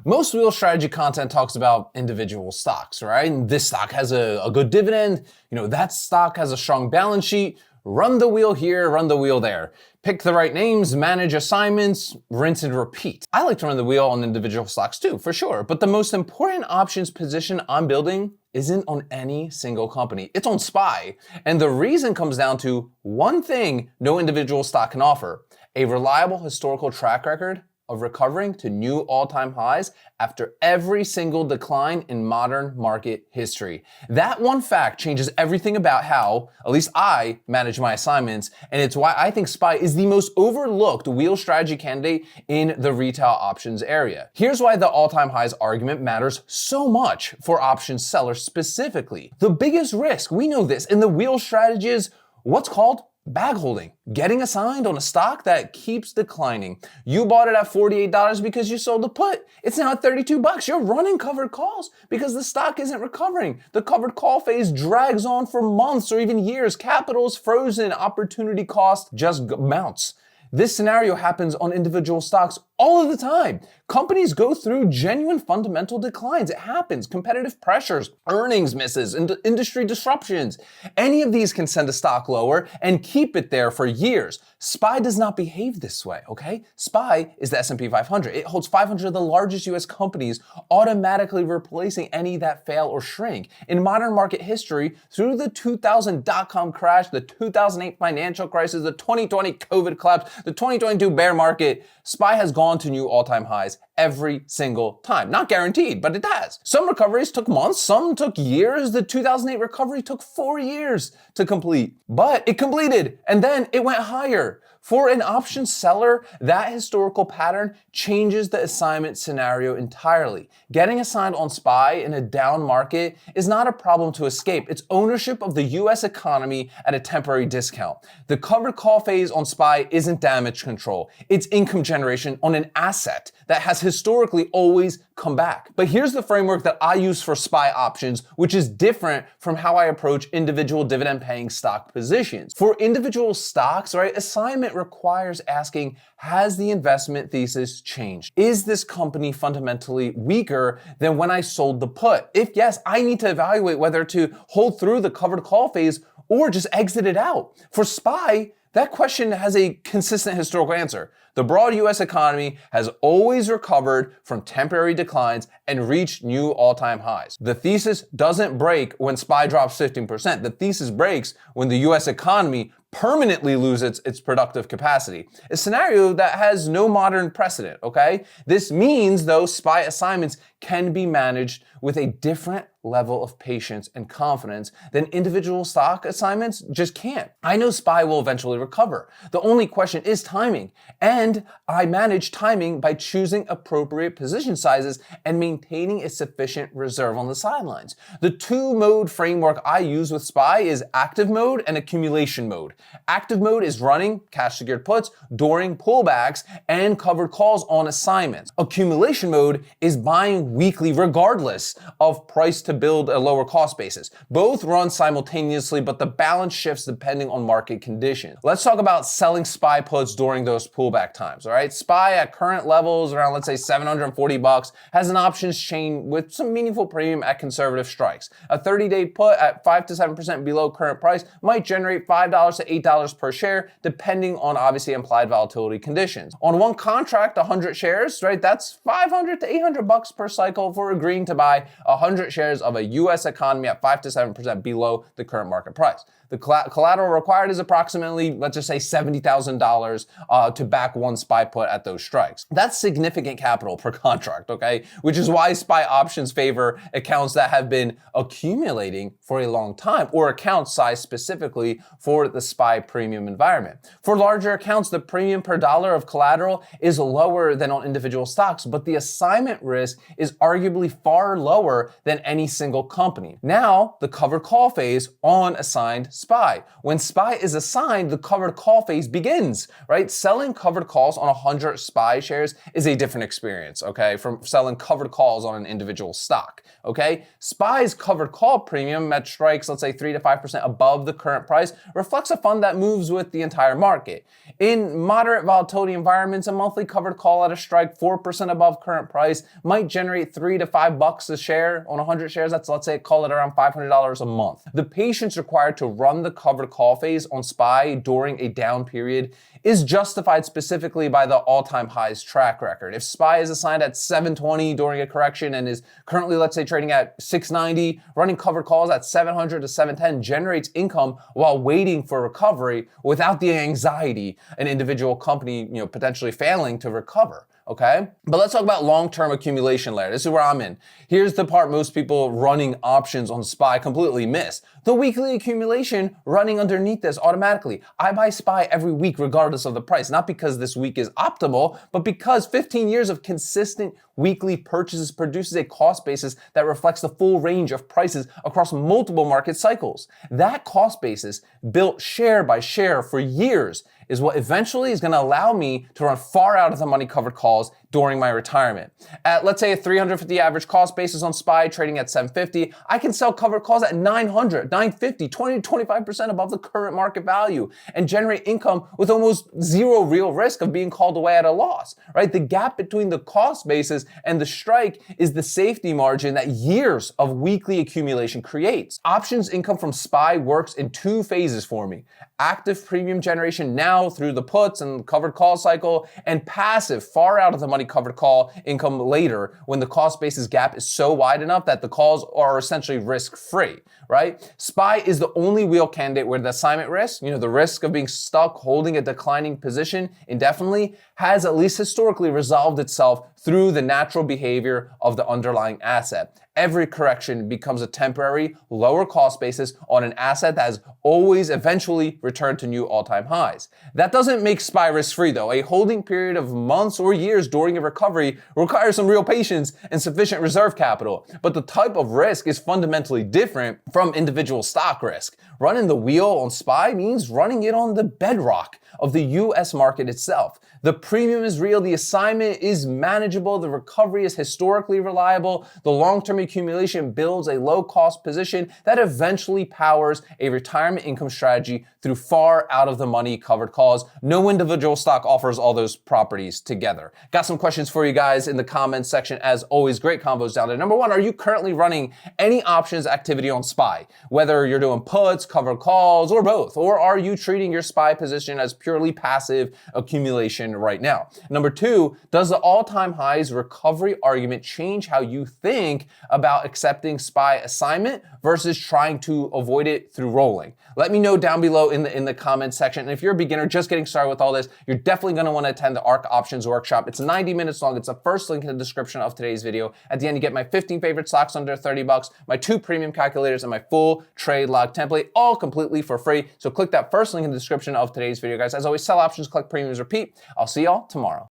Most wheel strategy content talks about individual stocks, right? And this stock has a good dividend, that stock has a strong balance sheet. Run the wheel here, run the wheel there. Pick the right names, manage assignments, rinse and repeat. I like to run the wheel on individual stocks too, for sure. But the most important options position I'm building isn't on any single company. It's on SPY. And the reason comes down to one thing no individual stock can offer: a reliable historical track record of recovering to new all-time highs after every single decline in modern market history. That one fact changes everything about how, at least I, manage my assignments, and it's why I think SPY is the most overlooked wheel strategy candidate in the retail options area. Here's why the all-time highs argument matters so much for options sellers specifically. The biggest risk, we know this, in the wheel strategy is what's called bag holding, getting assigned on a stock that keeps declining. You bought it at $48 because you sold the put. It's now at $32. You're running covered calls because the stock isn't recovering. The covered call phase drags on for months or even years. Capital is frozen. Opportunity cost just mounts. This scenario happens on individual stocks all of the time. Companies go through genuine fundamental declines. It happens. Competitive pressures, earnings misses, industry disruptions. Any of these can send a stock lower and keep it there for years. SPY does not behave this way, okay? SPY is the S&P 500. It holds 500 of the largest US companies, automatically replacing any that fail or shrink. In modern market history, through the 2000 dot-com crash, the 2008 financial crisis, the 2020 COVID collapse, the 2022 bear market, SPY has gone to new all-time highs every single time. Not guaranteed, but it has. Some recoveries took months, some took years. The 2008 recovery took 4 years to complete, but it completed and then it went higher. For an option seller, that historical pattern changes the assignment scenario entirely. Getting assigned on SPY in a down market is not a problem to escape. It's ownership of the US economy at a temporary discount. The covered call phase on SPY isn't damage control. It's income generation on an asset that has historically always come back. But here's the framework that I use for SPY options, which is different from how I approach individual dividend paying stock positions. For individual stocks, right, assignment requires asking, has the investment thesis changed? Is this company fundamentally weaker than when I sold the put? If yes, I need to evaluate whether to hold through the covered call phase or just exit it out. For SPY, that question has a consistent historical answer. The broad US economy has always recovered from temporary declines and reached new all-time highs. The thesis doesn't break when SPY drops 15%. The thesis breaks when the US economy permanently loses its productive capacity. A scenario that has no modern precedent, okay? This means, though, SPY assignments can be managed with a different level of patience and confidence than individual stock assignments just can't. I know SPY will eventually recover. The only question is timing. And I manage timing by choosing appropriate position sizes and maintaining a sufficient reserve on the sidelines. The two-mode framework I use with SPY is active mode and accumulation mode. Active mode is running cash-secured puts during pullbacks and covered calls on assignments. Accumulation mode is buying weekly regardless of price to build a lower cost basis. Both run simultaneously, but the balance shifts depending on market conditions. Let's talk about selling SPY puts during those pullback times, all right? SPY at current levels, around let's say $740, has an options chain with some meaningful premium at conservative strikes. A 30-day put at 5 to 7% below current price might generate $5 to $8 per share, depending on obviously implied volatility conditions. On one contract, 100 shares, right? That's $500 to $800 per cycle for agreeing to buy 100 shares of a US economy at 5 to 7% below the current market price. The collateral required is approximately, let's just say $70,000 to back one SPY put at those strikes. That's significant capital per contract, okay? Which is why SPY options favor accounts that have been accumulating for a long time, or accounts sized specifically for the SPY premium environment. For larger accounts, the premium per dollar of collateral is lower than on individual stocks, but the assignment risk is arguably far lower than any single company. Now, the covered call phase on assigned SPY. When SPY is assigned, the covered call phase begins, right? Selling covered covered calls on 100 SPY shares is a different experience, okay, from selling covered calls on an individual stock, okay? SPY's covered call premium at strikes, let's say 3 to 5% above the current price, reflects a fund that moves with the entire market. In moderate volatility environments, a monthly covered call at a strike 4% above current price might generate $3 to $5 a share on 100 shares. That's, let's say, call it around $500 a month. The patience required to run the covered call phase on SPY during a down period is justified specifically by the all-time highs track record. If SPY is assigned at 720 during a correction and is currently, let's say, trading at 690, running covered calls at 700 to 710 generates income while waiting for recovery without the anxiety an individual company, potentially failing to recover. Okay? But let's talk about long-term accumulation layer. This is where I'm in. Here's the part most people running options on SPY completely miss. The weekly accumulation running underneath this automatically. I buy SPY every week regardless of the price, not because this week is optimal, but because 15 years of consistent weekly purchases produces a cost basis that reflects the full range of prices across multiple market cycles. That cost basis, built share by share for years, is what eventually is going to allow me to run far out of the money covered calls during my retirement. At, let's say, a 350 average cost basis on SPY trading at 750, I can sell covered calls at 900, 950, 20 to 25% above the current market value and generate income with almost zero real risk of being called away at a loss, right? The gap between the cost basis and the strike is the safety margin that years of weekly accumulation creates. Options income from SPY works in two phases for me. Active premium generation now through the puts and covered call cycle, and passive far out of the money covered call income later when the cost basis gap is so wide enough that the calls are essentially risk-free, right? SPY is the only wheel candidate where the assignment risk, the risk of being stuck holding a declining position indefinitely, has at least historically resolved itself through the natural behavior of the underlying asset. Every correction becomes a temporary, lower cost basis on an asset that has always eventually returned to new all-time highs. That doesn't make SPY risk-free though. A holding period of months or years during a recovery requires some real patience and sufficient reserve capital. But the type of risk is fundamentally different from individual stock risk. Running the wheel on SPY means running it on the bedrock of the US market itself. The premium is real, the assignment is manageable, the recovery is historically reliable, the long-term accumulation builds a low-cost position that eventually powers a retirement income strategy through far out of the money covered calls. No individual stock offers all those properties together. Got some questions for you guys in the comments section. As always, great combos down there. Number one, are you currently running any options activity on SPY? Whether you're doing puts, covered calls, or both, or are you treating your SPY position as purely passive accumulation right now? Number two, does the all-time highs recovery argument change how you think about accepting SPY assignment versus trying to avoid it through rolling? Let me know down below in the comments section. And if you're a beginner just getting started with all this, you're definitely going to want to attend the ARC Options Workshop. It's 90 minutes long. It's the first link in the description of today's video. At the end, you get my 15 favorite stocks under 30 bucks, my 2 premium calculators, and my full trade log template, all completely for free. So click that first link in the description of today's video, guys. As always, sell options, collect premiums, repeat. I'll see y'all tomorrow.